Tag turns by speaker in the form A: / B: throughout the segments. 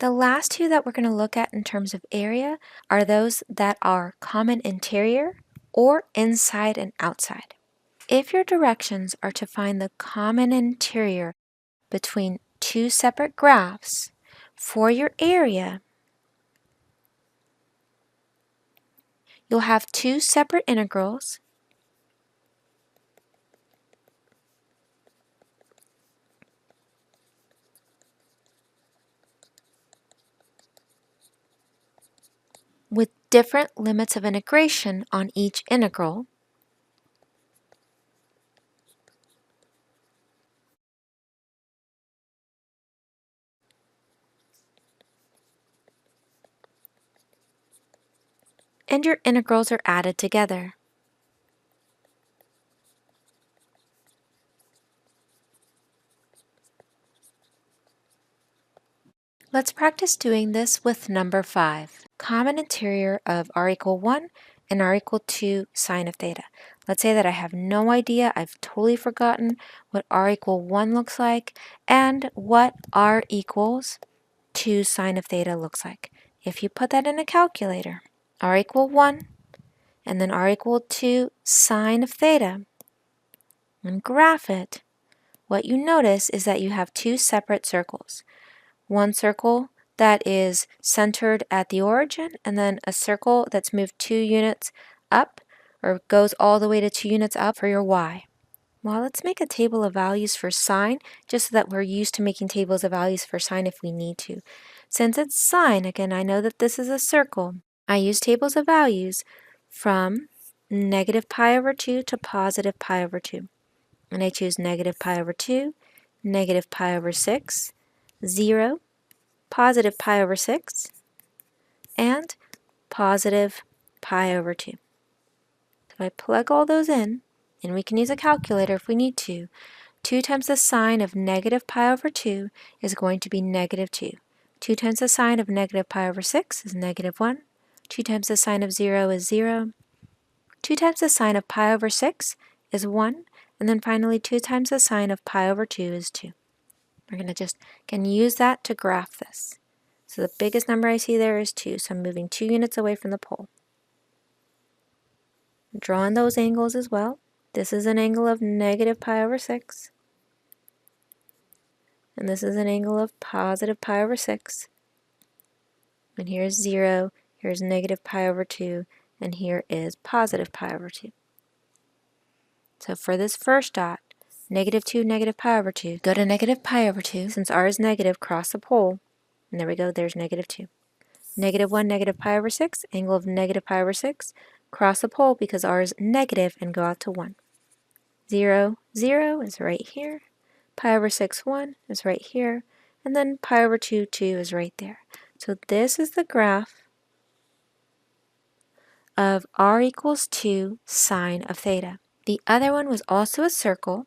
A: The last two that we're going to look at in terms of area are those that are common interior or inside and outside. If your directions are to find the common interior between two separate graphs for your area, you'll have two separate integrals with different limits of integration on each integral, and your integrals are added together. Let's practice doing this with number 5. Common interior of r equal 1 and r equal 2 sine of theta. Let's say that I have no idea, I've totally forgotten what r equal 1 looks like and what r equals 2 sine of theta looks like. If you put that in a calculator, r equal 1 and then r equal 2 sine of theta, and graph it, what you notice is that you have two separate circles. One circle that is centered at the origin, and then a circle that's moved 2 units up, or goes all the way to 2 units up for your y. Well, let's make a table of values for sine, just so that we're used to making tables of values for sine if we need to. Since it's sine, again, I know that this is a circle. I use tables of values from negative pi over 2 to positive pi over 2. And I choose negative pi over 2, negative pi over 6, 0, positive pi over 6, and positive pi over 2. So I plug all those in, and we can use a calculator if we need to. 2 times the sine of negative pi over 2 is going to be negative 2. 2 times the sine of negative pi over 6 is negative 1. 2 times the sine of 0 is 0. 2 times the sine of pi over 6 is 1. And then finally 2 times the sine of pi over 2 is 2. We're going to just, again, use that to graph this. So the biggest number I see there is 2, so I'm moving 2 units away from the pole. Drawing those angles as well. This is an angle of negative pi over 6. And this is an angle of positive pi over 6. And here's 0, here's negative pi over 2, and here is positive pi over 2. So for this first dot, negative 2, negative pi over 2, go to negative pi over 2. Since r is negative, cross the pole. And there we go, there's negative 2. Negative 1, negative pi over 6, angle of negative pi over 6. Cross the pole because r is negative and go out to 1. 0, 0 is right here. Pi over 6, 1 is right here. And then pi over 2, 2 is right there. So this is the graph of r equals 2 sine of theta. The other one was also a circle,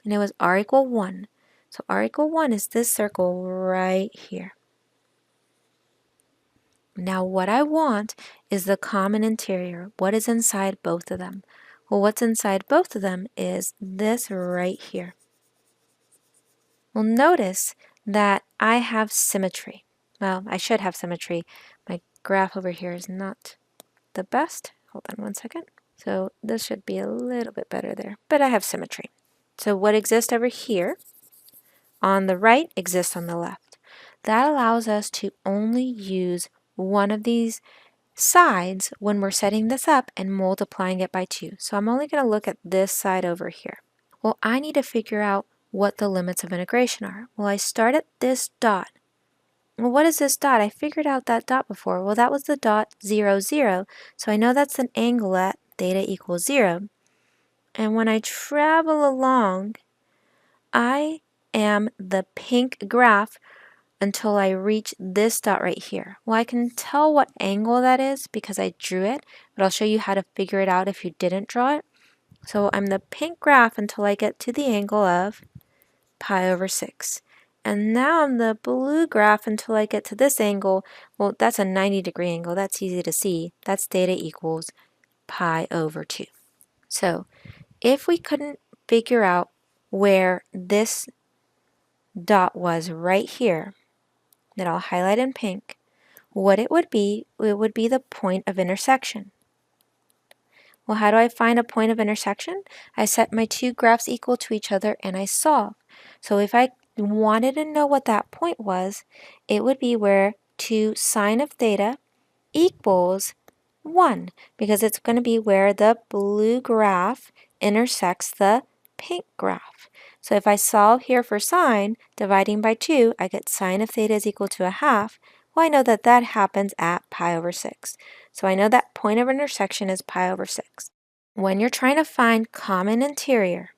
A: and it was r equal 1. So r equal 1 is this circle right here. Now what I want is the common interior. What is inside both of them? Well, what's inside both of them is this right here. Well, notice that I have symmetry. Well, I should have symmetry. My graph over here is not the best. Hold on one second. So this should be a little bit better there, but I have symmetry. So what exists over here on the right exists on the left. That allows us to only use one of these sides when we're setting this up and multiplying it by 2. So I'm only going to look at this side over here. Well, I need to figure out what the limits of integration are. Well, I start at this dot. Well, what is this dot? I figured out that dot before. Well, that was the dot 0, 0. So I know that's an angle at theta equals 0. And when I travel along, I am the pink graph until I reach this dot right here. Well, I can tell what angle that is because I drew it, but I'll show you how to figure it out if you didn't draw it. So I'm the pink graph until I get to the angle of pi over 6. And now I'm the blue graph until I get to this angle. Well, that's a 90-degree angle. That's easy to see. That's theta equals pi over 2. So if we couldn't figure out where this dot was right here, that I'll highlight in pink, what it would be the point of intersection. Well, how do I find a point of intersection? I set my two graphs equal to each other and I solve. So if I wanted to know what that point was, it would be where 2 sine of theta equals 1, because it's going to be where the blue graph intersects the pink graph. So if I solve here for sine, dividing by 2, I get sine of theta is equal to 1/2. Well, I know that that happens at pi over 6. So I know that point of intersection is pi over 6. When you're trying to find common interior,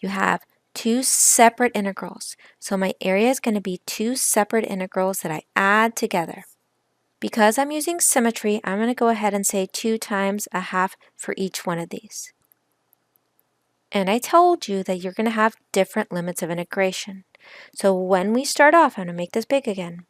A: you have two separate integrals. So my area is going to be two separate integrals that I add together. Because I'm using symmetry, I'm going to go ahead and say 2 times 1/2 for each one of these. And I told you that you're going to have different limits of integration. So when we start off, I'm going to make this big again.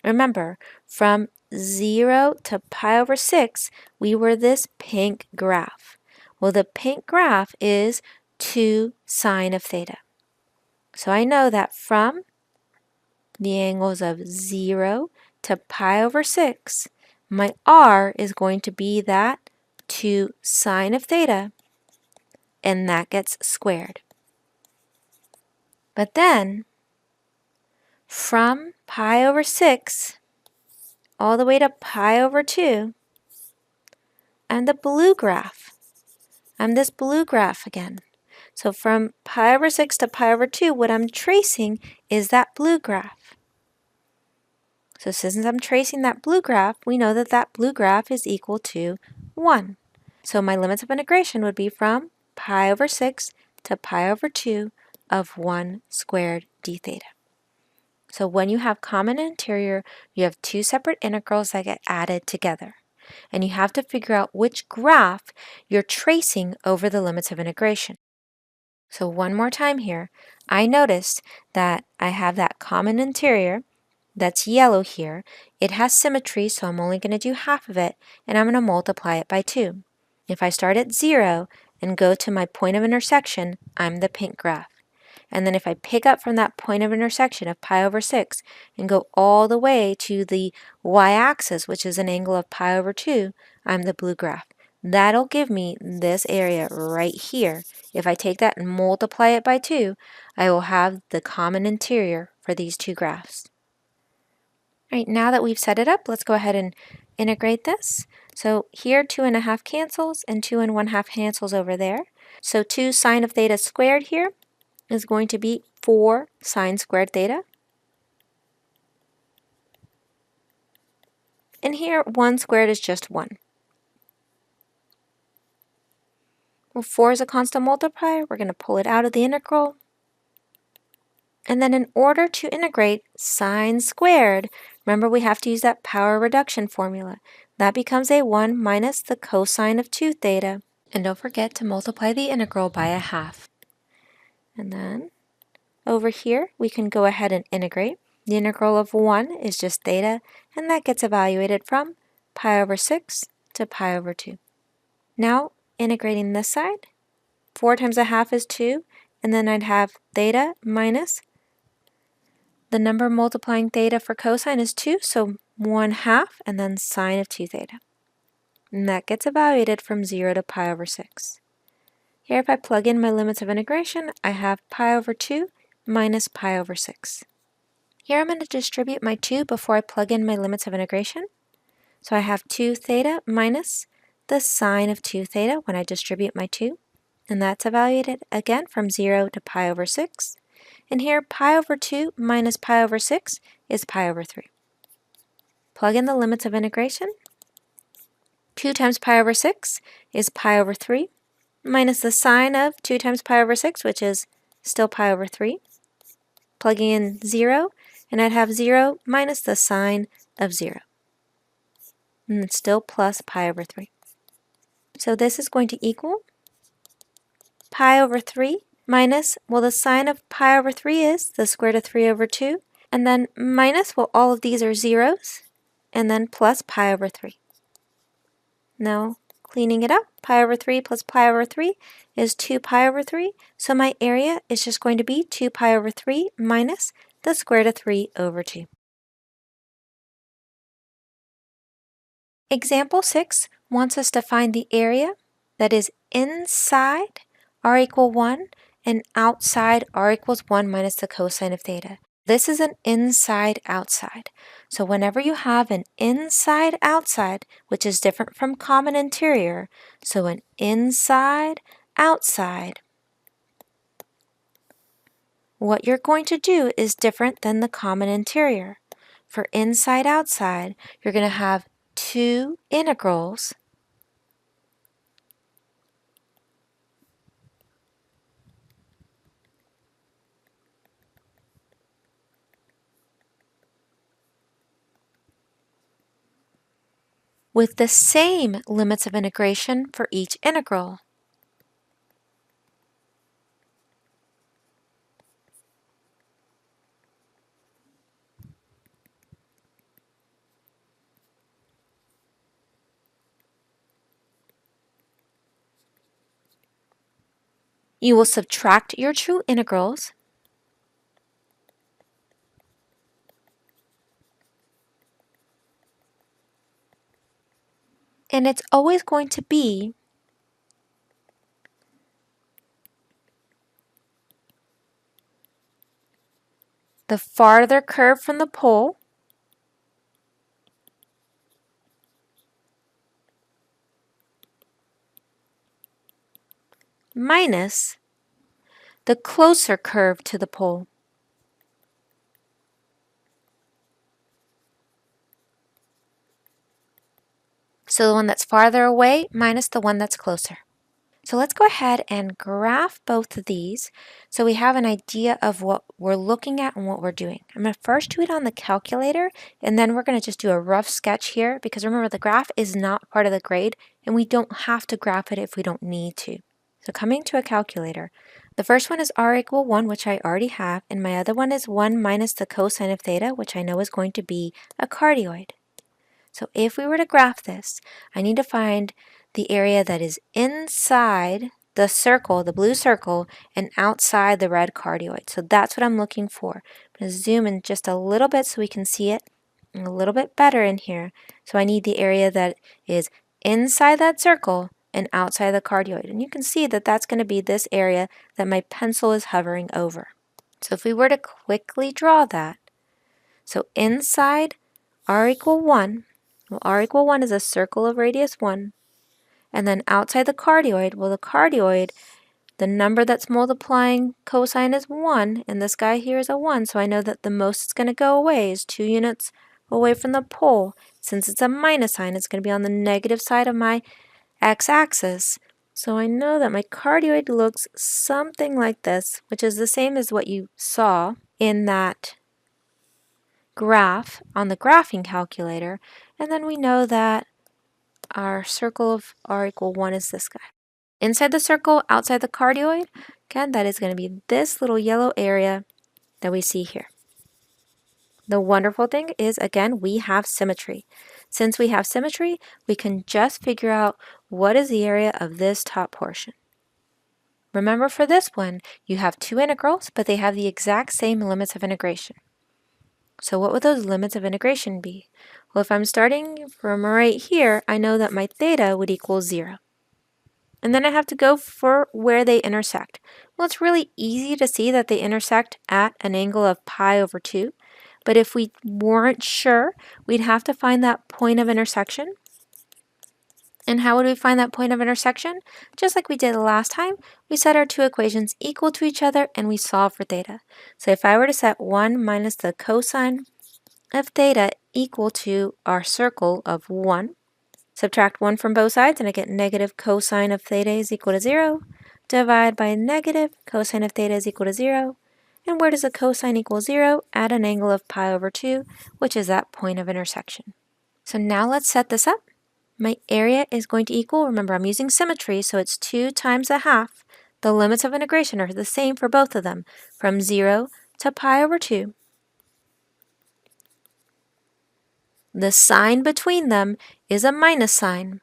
A: Remember, from 0 to pi over 6, we were this pink graph. Well, the pink graph is 2 sine of theta. So I know that from the angles of 0 to pi over 6, my r is going to be that 2 sine of theta, and that gets squared. But then, from pi over 6 all the way to pi over 2, I'm the blue graph. I'm this blue graph again. So from pi over 6 to pi over 2, what I'm tracing is that blue graph. So since I'm tracing that blue graph, we know that that blue graph is equal to 1. So my limits of integration would be from pi over 6 to pi over 2 of 1 squared d theta. So when you have common interior, you have two separate integrals that get added together. And you have to figure out which graph you're tracing over the limits of integration. So one more time here, I noticed that I have that common interior that's yellow here. It has symmetry, so I'm only going to do half of it, and I'm going to multiply it by 2. If I start at 0 and go to my point of intersection, I'm the pink graph. And then if I pick up from that point of intersection of pi over 6 and go all the way to the y-axis, which is an angle of pi over 2, I'm the blue graph. That'll give me this area right here. If I take that and multiply it by 2, I will have the common interior for these two graphs. All right, now that we've set it up, let's go ahead and integrate this. So here 2 1/2 cancels and 2 1/2 cancels over there. So 2 sine of theta squared here is going to be 4 sine squared theta. And here 1 squared is just 1. Well, 4 is a constant multiplier. We're going to pull it out of the integral. And then in order to integrate sine squared, remember we have to use that power reduction formula. That becomes a 1 minus the cosine of 2 theta. And don't forget to multiply the integral by 1/2. And then over here, we can go ahead and integrate. The integral of 1 is just theta, and that gets evaluated from pi over 6 to pi over 2. Now, integrating this side, 4 times 1/2 is 2, and then I'd have theta minus the number multiplying theta for cosine is 2, so 1/2, and then sine of 2 theta. And that gets evaluated from 0 to pi over 6. Here, if I plug in my limits of integration, I have pi over 2 minus pi over 6. Here I'm going to distribute my 2 before I plug in my limits of integration. So I have 2 theta minus the sine of 2 theta when I distribute my 2. And that's evaluated again from 0 to pi over 6. And here pi over 2 minus pi over 6 is pi over 3. Plug in the limits of integration. 2 times pi over 6 is pi over 3 minus the sine of 2 times pi over 6, which is still pi over 3. Plugging in 0, and I'd have 0 minus the sine of 0. And it's still plus pi over 3. So this is going to equal pi over 3 minus, well, the sine of pi over 3 is the square root of 3 over 2, and then minus, well, all of these are zeros, and then plus pi over 3. Now, cleaning it up, pi over 3 plus pi over 3 is 2 pi over 3, so my area is just going to be 2 pi over 3 minus the square root of 3 over 2. Example 6 wants us to find the area that is inside r equal 1 and outside r equals 1 minus the cosine of theta. This is an inside-outside. So whenever you have an inside-outside, which is different from common interior, so an inside-outside, what you're going to do is different than the common interior. For inside-outside, you're going to have two integrals with the same limits of integration for each integral. You will subtract your true integrals and it's always going to be the farther curve from the pole minus the closer curve to the pole. So the one that's farther away minus the one that's closer. So let's go ahead and graph both of these so we have an idea of what we're looking at and what we're doing. I'm going to first do it on the calculator, and then we're going to just do a rough sketch here because remember the graph is not part of the grade and we don't have to graph it if we don't need to. So coming to a calculator, the first one is r equal 1, which I already have, and my other one is 1 minus the cosine of theta, which I know is going to be a cardioid. So if we were to graph this, I need to find the area that is inside the circle, the blue circle, and outside the red cardioid. So that's what I'm looking for. I'm going to zoom in just a little bit so we can see it a little bit better in here. So I need the area that is inside that circle and outside the cardioid. And you can see that that's going to be this area that my pencil is hovering over. So if we were to quickly draw that, so inside r equal 1, well, r equal 1 is a circle of radius 1. And then outside the cardioid, well, the cardioid, the number that's multiplying cosine is 1, and this guy here is a 1, so I know that the most it's going to go away is 2 units away from the pole. Since it's a minus sign, it's going to be on the negative side of my x-axis. So I know that my cardioid looks something like this, which is the same as what you saw in that graph on the graphing calculator, and then we know that our circle of r equal 1 is this guy. Inside the circle, outside the cardioid, again, that is going to be this little yellow area that we see here. The wonderful thing is, again, we have symmetry. Since we have symmetry, we can just figure out what is the area of this top portion. Remember for this one, you have two integrals, but they have the exact same limits of integration. So what would those limits of integration be? Well, if I'm starting from right here, I know that my theta would equal 0. And then I have to go for where they intersect. Well, it's really easy to see that they intersect at an angle of pi over 2. But if we weren't sure, we'd have to find that point of intersection. And how would we find that point of intersection? Just like we did the last time, we set our two equations equal to each other and we solve for theta. So if I were to set 1 minus the cosine of theta equal to our circle of 1, subtract 1 from both sides and I get negative cosine of theta is equal to 0, divide by negative cosine of theta is equal to 0, and where does a cosine equal 0? At an angle of pi over 2, which is that point of intersection. So now let's set this up. My area is going to equal, remember I'm using symmetry, so it's 2 times a half. The limits of integration are the same for both of them, from 0 to pi over 2. The sign between them is a minus sign.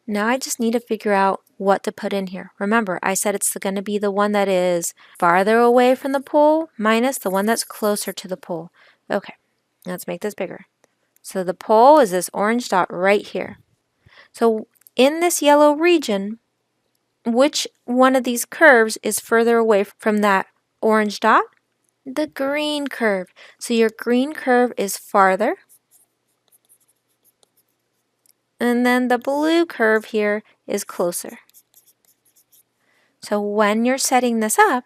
A: Now I just need to figure out what to put in here. Remember, I said it's going to be the one that is farther away from the pole minus the one that's closer to the pole. Okay, let's make this bigger. So the pole is this orange dot right here. So in this yellow region, which one of these curves is further away from that orange dot? The green curve. So your green curve is farther. And then the blue curve here is closer. So when you're setting this up,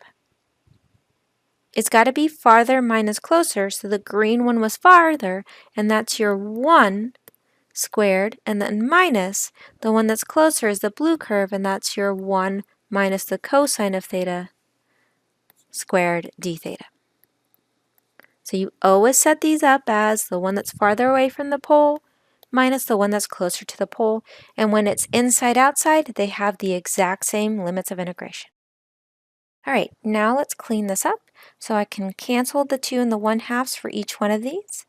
A: it's got to be farther minus closer. So the green one was farther, and that's your 1 squared, and then minus the one that's closer is the blue curve, and that's your 1 minus the cosine of theta squared d theta. So you always set these up as the one that's farther away from the pole minus the one that's closer to the pole, and when it's inside outside, they have the exact same limits of integration. All right, now let's clean this up. So I can cancel the 2 and the 1/2 for each one of these.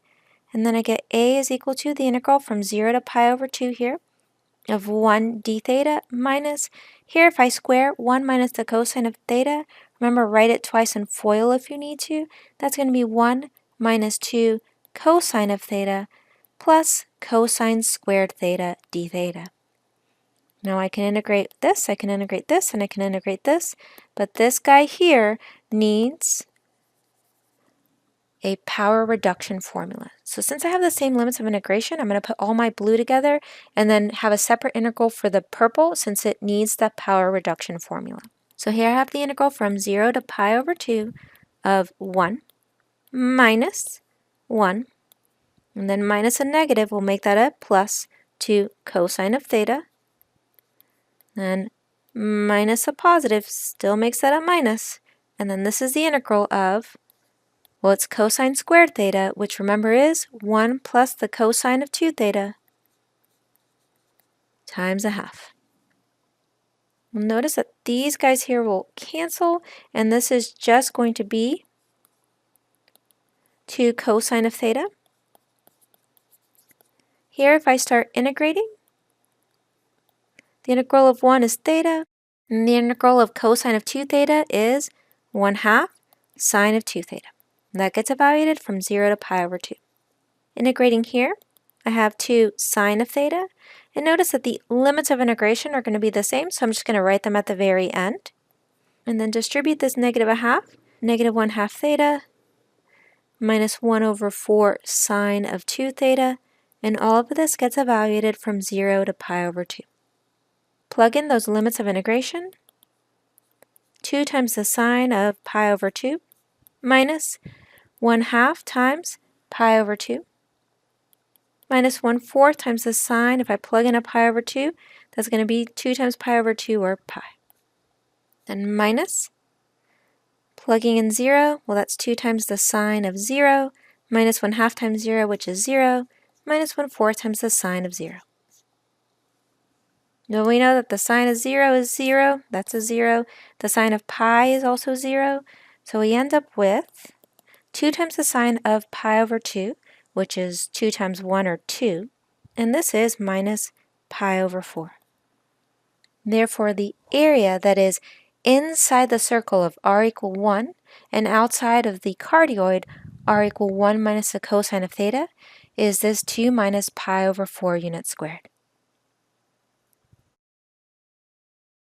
A: And then I get a is equal to the integral from 0 to pi over 2 here of 1 d theta minus, here if I square 1 minus the cosine of theta, remember write it twice in FOIL if you need to, that's going to be 1 minus 2 cosine of theta plus cosine squared theta d theta. Now I can integrate this, I can integrate this, and I can integrate this, but this guy here needs a power reduction formula. So since I have the same limits of integration, I'm going to put all my blue together and then have a separate integral for the purple since it needs the power reduction formula. So here I have the integral from 0 to pi over 2 of 1 minus 1, and then minus a negative will make that a plus 2 cosine of theta, and minus a positive still makes that a minus, and then this is the integral of, well, it's cosine squared theta, which remember is 1 plus the cosine of 2 theta times 1/2. Well, notice that these guys here will cancel, and this is just going to be 2 cosine of theta. Here, if I start integrating, the integral of 1 is theta, and the integral of cosine of 2 theta is 1/2 sine of 2 theta. And that gets evaluated from 0 to pi over 2. Integrating here, I have 2 sine of theta, and notice that the limits of integration are going to be the same, so I'm just going to write them at the very end. And then distribute this negative 1/2, negative 1/2 theta, minus 1 over 4 sine of 2 theta, and all of this gets evaluated from 0 to pi over 2. Plug in those limits of integration. 2 times the sine of pi over 2 minus 1/2 times pi over 2 minus 1/4 times the sine. If I plug in a pi over 2, that's going to be 2 times pi over 2, or pi. Then minus, plugging in 0, well, that's 2 times the sine of 0, minus 1/2 times 0, which is 0, minus 1/4 times the sine of 0. Now we know that the sine of 0 is 0, that's a 0. The sine of pi is also 0, so we end up with 2 times the sine of pi over 2, which is 2 times 1, or 2, and this is minus pi over 4. Therefore, the area that is inside the circle of r equal 1 and outside of the cardioid r equal 1 minus the cosine of theta is this 2 minus pi over 4 units squared.